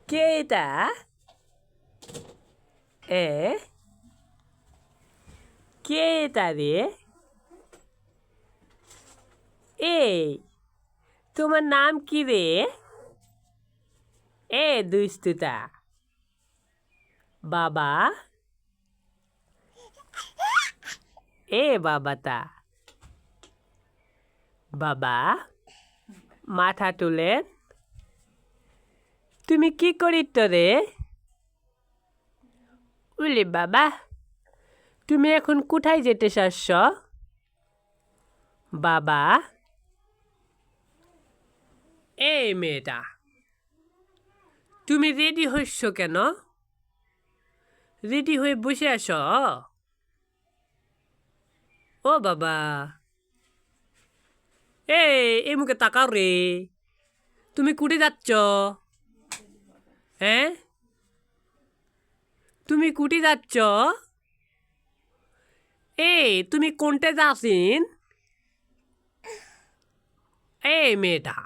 কে এটা? এ কে এটা রে? এই তোমার নাম কি রে? দুষ্টুটা বাবা। বাবাটা বাবা মাথা তুলেন। তুমি কি করিত রে? উলি বাবা, তুমি এখন কোথায় যেতে চাচ্ছ? বাবা, মেয়েটা, তুমি রেডি হইছ কেন? রেডি হয়ে বসে আস? ও বাবা, এই মুখে তাকাও রে। তুমি কুটে যাচ্ছ? হ্যাঁ, তুমি কুটে যাচ্ছ? তুমি কোনটে যাচ্ছিন? মেয়েটা